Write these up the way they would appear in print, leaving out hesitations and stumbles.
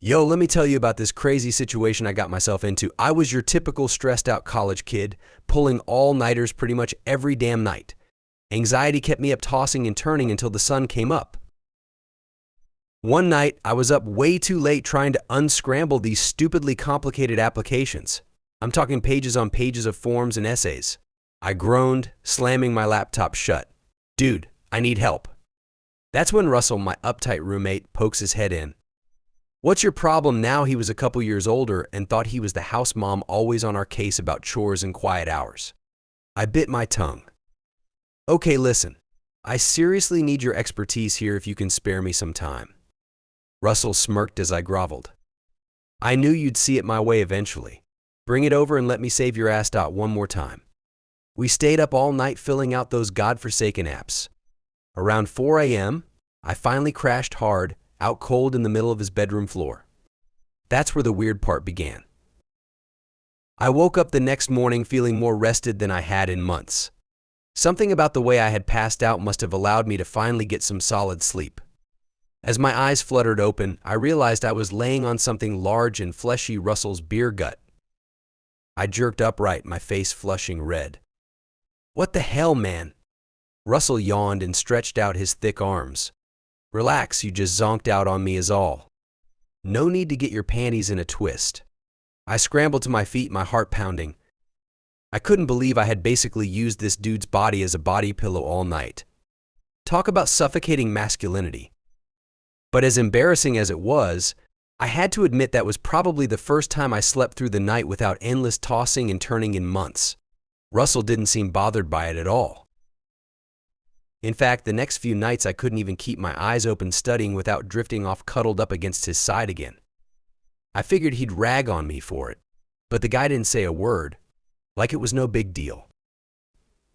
Yo, let me tell you about this crazy situation I got myself into. I was your typical stressed out college kid, pulling all-nighters pretty much every damn night. Anxiety kept me up tossing and turning until the sun came up. One night, I was up way too late trying to unscramble these stupidly complicated applications. I'm talking pages on pages of forms and essays. I groaned, slamming my laptop shut. Dude, I need help. That's when Russell, my uptight roommate, pokes his head in. What's your problem now? He was a couple years older and thought he was the house mom always on our case about chores and quiet hours. I bit my tongue. Okay, listen. I seriously need your expertise here if you can spare me some time. Russell smirked as I groveled. I knew you'd see it my way eventually. Bring it over and let me save your ass. One more time. We stayed up all night filling out those godforsaken apps. Around 4 a.m., I finally crashed hard, out cold in the middle of his bedroom floor. That's where the weird part began. I woke up the next morning feeling more rested than I had in months. Something about the way I had passed out must have allowed me to finally get some solid sleep. As my eyes fluttered open, I realized I was laying on something large and fleshy, Russell's beer gut. I jerked upright, my face flushing red. What the hell, man? Russell yawned and stretched out his thick arms. Relax, you just zonked out on me is all. No need to get your panties in a twist. I scrambled to my feet, my heart pounding. I couldn't believe I had basically used this dude's body as a body pillow all night. Talk about suffocating masculinity. But as embarrassing as it was, I had to admit that was probably the first time I slept through the night without endless tossing and turning in months. Russell didn't seem bothered by it at all. In fact, the next few nights I couldn't even keep my eyes open studying without drifting off cuddled up against his side again. I figured he'd rag on me for it, but the guy didn't say a word, like it was no big deal.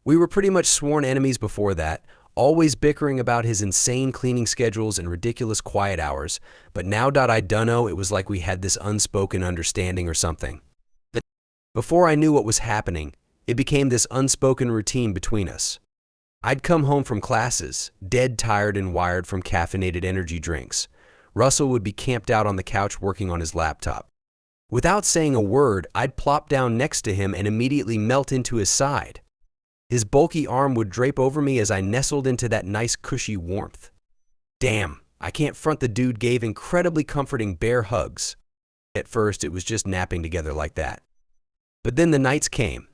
We were pretty much sworn enemies before that, always bickering about his insane cleaning schedules and ridiculous quiet hours, but now I dunno, it was like we had this unspoken understanding or something. Before I knew what was happening, it became this unspoken routine between us. I'd come home from classes, dead tired and wired from caffeinated energy drinks. Russell would be camped out on the couch working on his laptop. Without saying a word, I'd plop down next to him and immediately melt into his side. His bulky arm would drape over me as I nestled into that nice cushy warmth. Damn, I can't front, the dude gave incredibly comforting bear hugs. At first, it was just napping together like that. But then the nights came.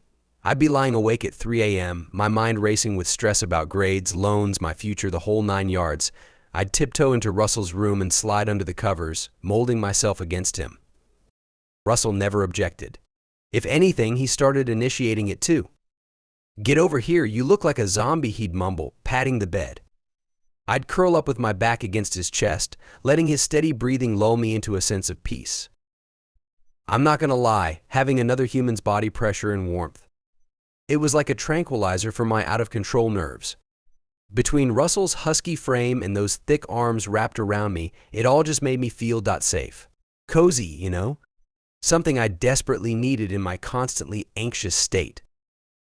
I'd be lying awake at 3 a.m., my mind racing with stress about grades, loans, my future, the whole 9 yards. I'd tiptoe into Russell's room and slide under the covers, molding myself against him. Russell never objected. If anything, he started initiating it too. Get over here, you look like a zombie, he'd mumble, patting the bed. I'd curl up with my back against his chest, letting his steady breathing lull me into a sense of peace. I'm not gonna lie, having another human's body pressure and warmth. It was like a tranquilizer for my out-of-control nerves. Between Russell's husky frame and those thick arms wrapped around me, it all just made me feel safe. Cozy, you know? Something I desperately needed in my constantly anxious state.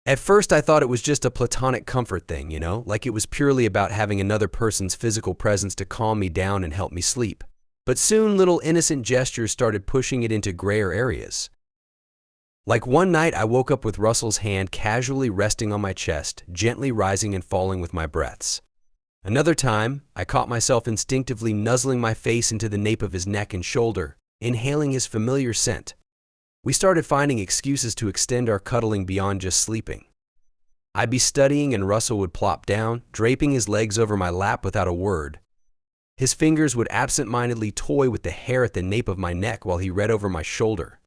At first, I thought it was just a platonic comfort thing, you know? Like it was purely about having another person's physical presence to calm me down and help me sleep. But soon, little innocent gestures started pushing it into grayer areas. Like one night, I woke up with Russell's hand casually resting on my chest, gently rising and falling with my breaths. Another time, I caught myself instinctively nuzzling my face into the nape of his neck and shoulder, inhaling his familiar scent. We started finding excuses to extend our cuddling beyond just sleeping. I'd be studying and Russell would plop down, draping his legs over my lap without a word. His fingers would absent-mindedly toy with the hair at the nape of my neck while he read over my shoulder.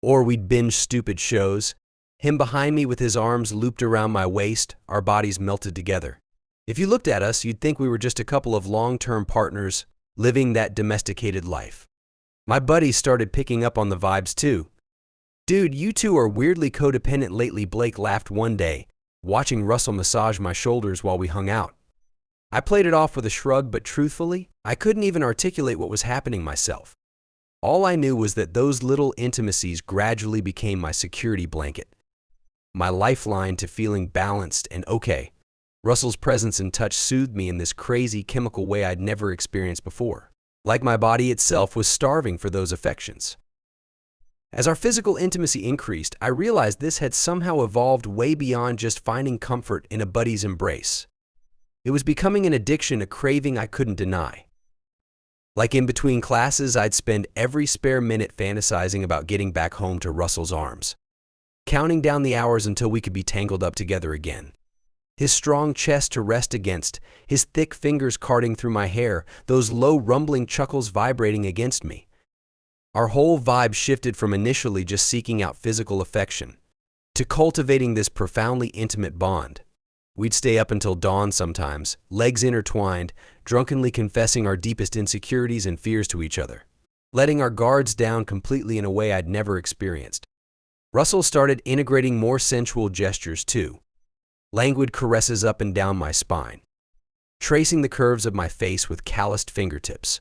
Or we'd binge stupid shows, him behind me with his arms looped around my waist, our bodies melted together. If you looked at us, you'd think we were just a couple of long-term partners living that domesticated life. My buddies started picking up on the vibes too. Dude, you two are weirdly codependent lately, Blake laughed one day, watching Russell massage my shoulders while we hung out. I played it off with a shrug, but truthfully, I couldn't even articulate what was happening myself. All I knew was that those little intimacies gradually became my security blanket, my lifeline to feeling balanced and okay. Russell's presence and touch soothed me in this crazy chemical way I'd never experienced before. like my body itself was starving for those affections. As our physical intimacy increased, I realized this had somehow evolved way beyond just finding comfort in a buddy's embrace. It was becoming an addiction, a craving I couldn't deny. Like in between classes, I'd spend every spare minute fantasizing about getting back home to Russell's arms, counting down the hours until we could be tangled up together again. His strong chest to rest against, his thick fingers carding through my hair, those low rumbling chuckles vibrating against me. Our whole vibe shifted from initially just seeking out physical affection to cultivating this profoundly intimate bond. We'd stay up until dawn sometimes, legs intertwined, drunkenly confessing our deepest insecurities and fears to each other, letting our guards down completely in a way I'd never experienced. Russell started integrating more sensual gestures too, languid caresses up and down my spine, tracing the curves of my face with calloused fingertips,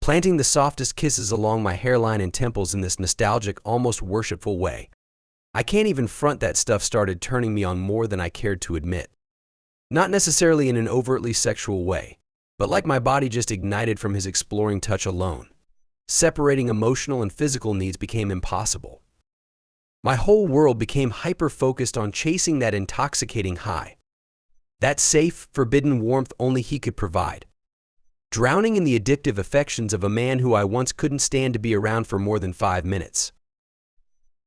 planting the softest kisses along my hairline and temples in this nostalgic, almost worshipful way. I can't even front that stuff started turning me on more than I cared to admit. Not necessarily in an overtly sexual way, but like my body just ignited from his exploring touch alone. Separating emotional and physical needs became impossible. My whole world became hyper-focused on chasing that intoxicating high, that safe, forbidden warmth only he could provide. Drowning in the addictive affections of a man who I once couldn't stand to be around for more than 5 minutes.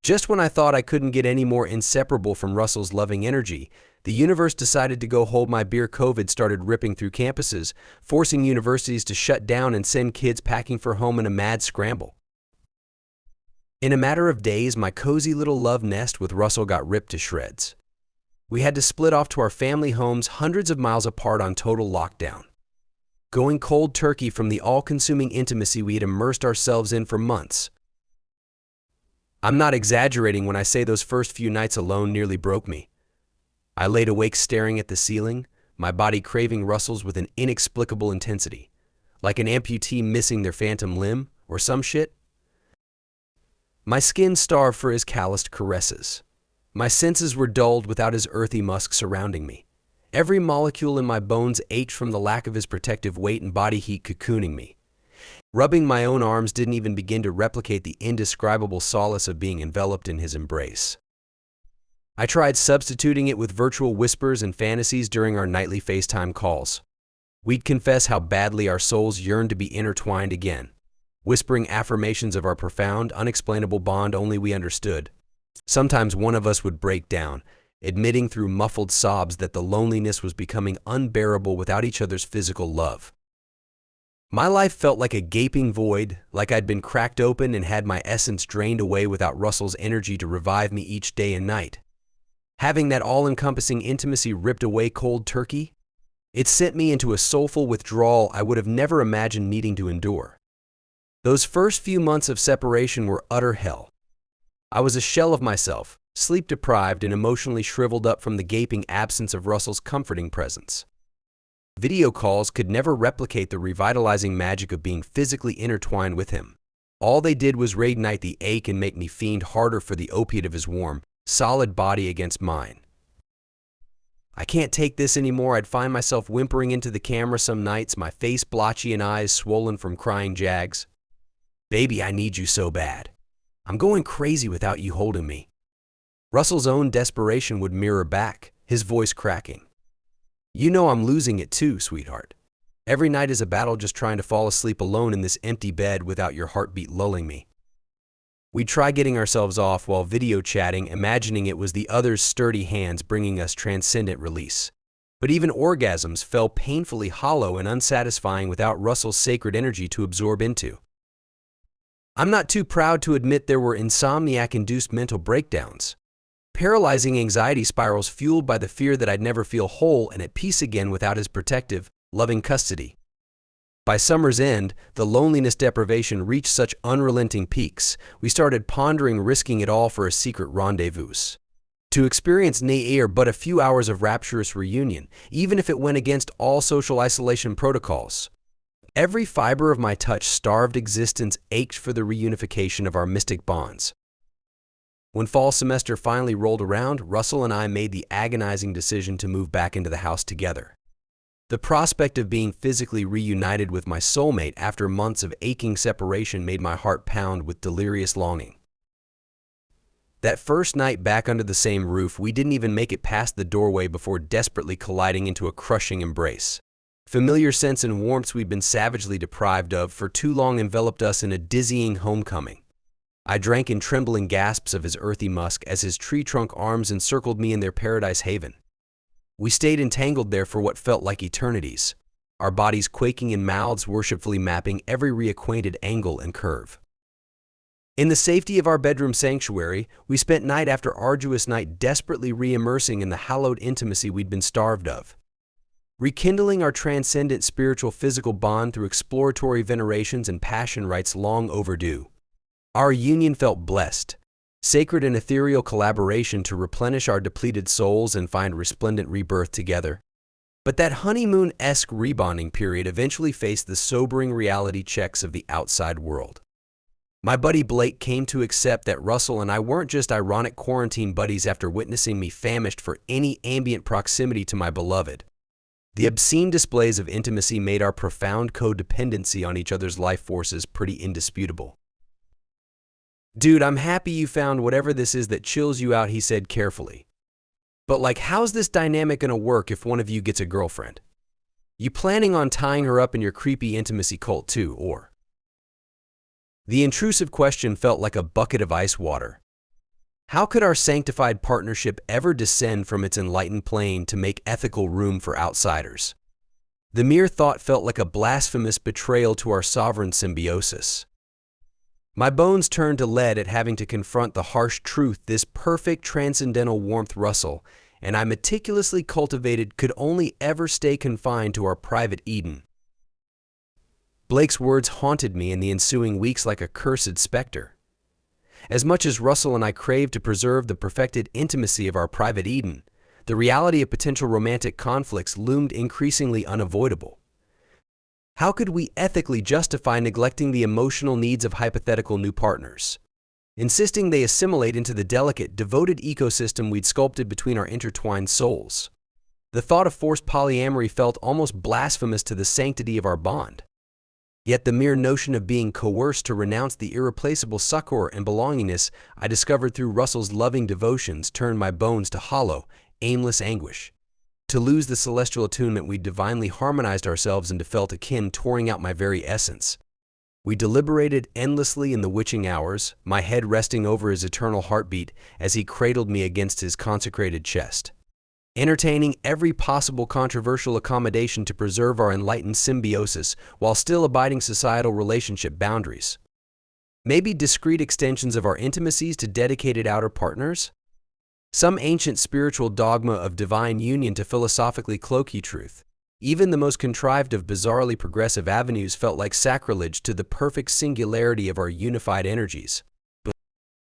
Just when I thought I couldn't get any more inseparable from Russell's loving energy, the universe decided to go hold my beer. COVID started ripping through campuses, forcing universities to shut down and send kids packing for home in a mad scramble. In a matter of days, my cozy little love nest with Russell got ripped to shreds. We had to split off to our family homes hundreds of miles apart on total lockdown, going cold turkey from the all-consuming intimacy we had immersed ourselves in for months. I'm not exaggerating when I say those first few nights alone nearly broke me. I laid awake staring at the ceiling, my body craving Russell's with an inexplicable intensity, like an amputee missing their phantom limb or some shit. My skin starved for his calloused caresses. My senses were dulled without his earthy musk surrounding me. Every molecule in my bones ached from the lack of his protective weight and body heat cocooning me. Rubbing my own arms didn't even begin to replicate the indescribable solace of being enveloped in his embrace. I tried substituting it with virtual whispers and fantasies during our nightly FaceTime calls. We'd confess how badly our souls yearned to be intertwined again, whispering affirmations of our profound, unexplainable bond only we understood. Sometimes one of us would break down, admitting through muffled sobs that the loneliness was becoming unbearable without each other's physical love. My life felt like a gaping void, like I'd been cracked open and had my essence drained away without Russell's energy to revive me each day and night. Having that all-encompassing intimacy ripped away cold turkey, it sent me into a soulful withdrawal I would have never imagined needing to endure. Those first few months of separation were utter hell. I was a shell of myself, sleep-deprived and emotionally shriveled up from the gaping absence of Russell's comforting presence. Video calls could never replicate the revitalizing magic of being physically intertwined with him. All they did was reignite the ache and make me fiend harder for the opiate of his warm, solid body against mine. I can't take this anymore. I'd find myself whimpering into the camera some nights, my face blotchy and eyes swollen from crying jags. Baby, I need you so bad. I'm going crazy without you holding me. Russell's own desperation would mirror back, his voice cracking. You know I'm losing it too, sweetheart. Every night is a battle just trying to fall asleep alone in this empty bed without your heartbeat lulling me. We'd try getting ourselves off while video chatting, imagining it was the other's sturdy hands bringing us transcendent release. But even orgasms fell painfully hollow and unsatisfying without Russell's sacred energy to absorb into. I'm not too proud to admit there were insomniac-induced mental breakdowns, paralyzing anxiety spirals fueled by the fear that I'd never feel whole and at peace again without his protective, loving custody. By summer's end, the loneliness deprivation reached such unrelenting peaks, we started pondering risking it all for a secret rendezvous. To experience nair but a few hours of rapturous reunion, even if it went against all social isolation protocols. Every fiber of my touch-starved existence ached for the reunification of our mystic bonds. When fall semester finally rolled around, Russell and I made the agonizing decision to move back into the house together. The prospect of being physically reunited with my soulmate after months of aching separation made my heart pound with delirious longing. That first night back under the same roof, we didn't even make it past the doorway before desperately colliding into a crushing embrace. Familiar scents and warmths we'd been savagely deprived of for too long enveloped us in a dizzying homecoming. I drank in trembling gasps of his earthy musk as his tree-trunk arms encircled me in their paradise haven. We stayed entangled there for what felt like eternities, our bodies quaking and mouths worshipfully mapping every reacquainted angle and curve. In the safety of our bedroom sanctuary, we spent night after arduous night desperately re-immersing in the hallowed intimacy we'd been starved of. Rekindling our transcendent spiritual physical bond through exploratory venerations and passion rites long overdue. Our union felt blessed, sacred and ethereal collaboration to replenish our depleted souls and find resplendent rebirth together. But that honeymoon-esque rebonding period eventually faced the sobering reality checks of the outside world. My buddy Blake came to accept that Russell and I weren't just ironic quarantine buddies after witnessing me famished for any ambient proximity to my beloved. The obscene displays of intimacy made our profound codependency on each other's life forces pretty indisputable. "Dude, I'm happy you found whatever this is that chills you out," he said carefully. "But like, how's this dynamic gonna work if one of you gets a girlfriend? You planning on tying her up in your creepy intimacy cult too, or?" The intrusive question felt like a bucket of ice water. How could our sanctified partnership ever descend from its enlightened plane to make ethical room for outsiders? The mere thought felt like a blasphemous betrayal to our sovereign symbiosis. My bones turned to lead at having to confront the harsh truth this perfect transcendental warmth Russell and I meticulously cultivated could only ever stay confined to our private Eden. Blake's words haunted me in the ensuing weeks like a cursed specter. As much as Russell and I craved to preserve the perfected intimacy of our private Eden, the reality of potential romantic conflicts loomed increasingly unavoidable. How could we ethically justify neglecting the emotional needs of hypothetical new partners, insisting they assimilate into the delicate, devoted ecosystem we'd sculpted between our intertwined souls? The thought of forced polyamory felt almost blasphemous to the sanctity of our bond. Yet the mere notion of being coerced to renounce the irreplaceable succor and belongingness I discovered through Russell's loving devotions turned my bones to hollow, aimless anguish. To lose the celestial attunement we divinely harmonized ourselves into felt akin touring out my very essence. We deliberated endlessly in the witching hours, my head resting over his eternal heartbeat as he cradled me against his consecrated chest. Entertaining every possible controversial accommodation to preserve our enlightened symbiosis while still abiding societal relationship boundaries. Maybe discrete extensions of our intimacies to dedicated outer partners? Some ancient spiritual dogma of divine union to philosophically cloaky truth. Even the most contrived of bizarrely progressive avenues felt like sacrilege to the perfect singularity of our unified energies. But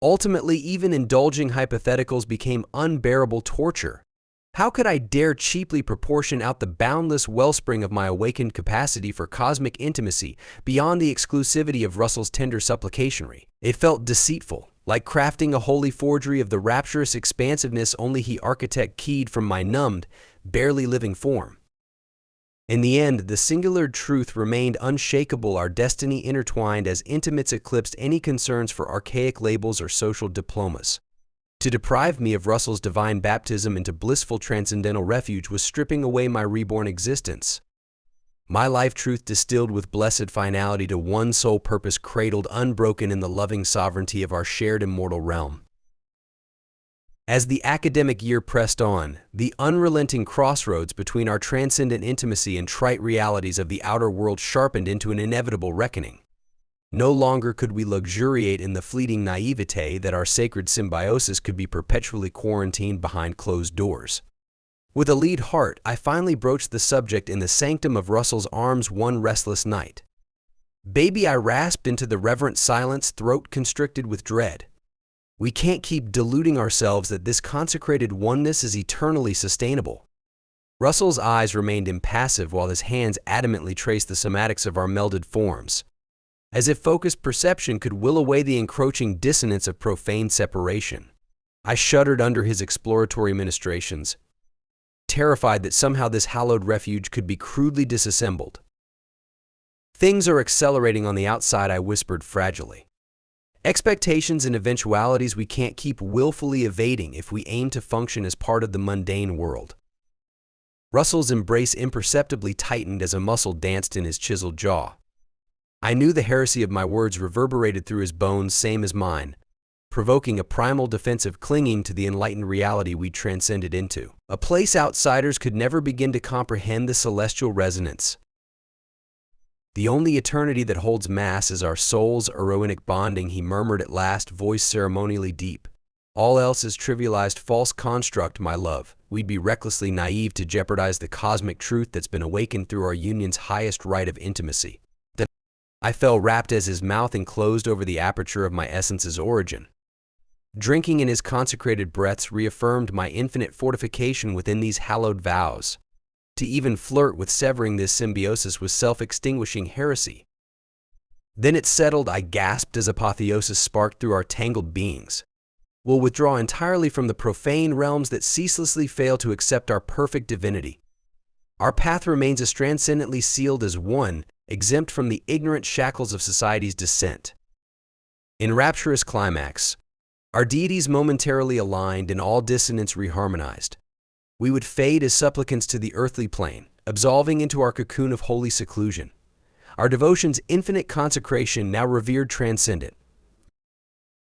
ultimately, even indulging hypotheticals became unbearable torture. How could I dare cheaply proportion out the boundless wellspring of my awakened capacity for cosmic intimacy beyond the exclusivity of Russell's tender supplicationry? It felt deceitful, like crafting a holy forgery of the rapturous expansiveness only he architect-keyed from my numbed, barely living form. In the end, the singular truth remained unshakable, our destiny intertwined as intimates eclipsed any concerns for archaic labels or social diplomas. To deprive me of Russell's divine baptism into blissful transcendental refuge was stripping away my reborn existence. My life truth distilled with blessed finality to one sole purpose cradled unbroken in the loving sovereignty of our shared immortal realm. As the academic year pressed on, the unrelenting crossroads between our transcendent intimacy and trite realities of the outer world sharpened into an inevitable reckoning. No longer could we luxuriate in the fleeting naivete that our sacred symbiosis could be perpetually quarantined behind closed doors. With a lead heart, I finally broached the subject in the sanctum of Russell's arms one restless night. "Baby," I rasped into the reverent silence, throat constricted with dread. "We can't keep deluding ourselves that this consecrated oneness is eternally sustainable." Russell's eyes remained impassive while his hands adamantly traced the somatics of our melded forms, as if focused perception could will away the encroaching dissonance of profane separation. I shuddered under his exploratory ministrations. terrified that somehow this hallowed refuge could be crudely disassembled. "Things are accelerating on the outside," I whispered fragilely. "Expectations and eventualities we can't keep willfully evading if we aim to function as part of the mundane world." Russell's embrace imperceptibly tightened as a muscle danced in his chiseled jaw. I knew the heresy of my words reverberated through his bones, same as mine, provoking a primal defensive clinging to the enlightened reality we transcended into, a place outsiders could never begin to comprehend the celestial resonance. "The only eternity that holds mass is our soul's auronic bonding," he murmured at last, voice ceremonially deep. "All else is trivialized false construct, my love. We'd be recklessly naive to jeopardize the cosmic truth that's been awakened through our union's highest rite of intimacy." I fell rapt as his mouth enclosed over the aperture of my essence's origin. Drinking in his consecrated breaths reaffirmed my infinite fortification within these hallowed vows. To even flirt with severing this symbiosis was self-extinguishing heresy. Then it settled, I gasped as apotheosis sparked through our tangled beings. "We'll withdraw entirely from the profane realms that ceaselessly fail to accept our perfect divinity. Our path remains as transcendently sealed as one, exempt from the ignorant shackles of society's descent." In rapturous climax, our deities momentarily aligned and all dissonance reharmonized. We would fade as supplicants to the earthly plane, absolving into our cocoon of holy seclusion. Our devotion's infinite consecration now revered transcendent,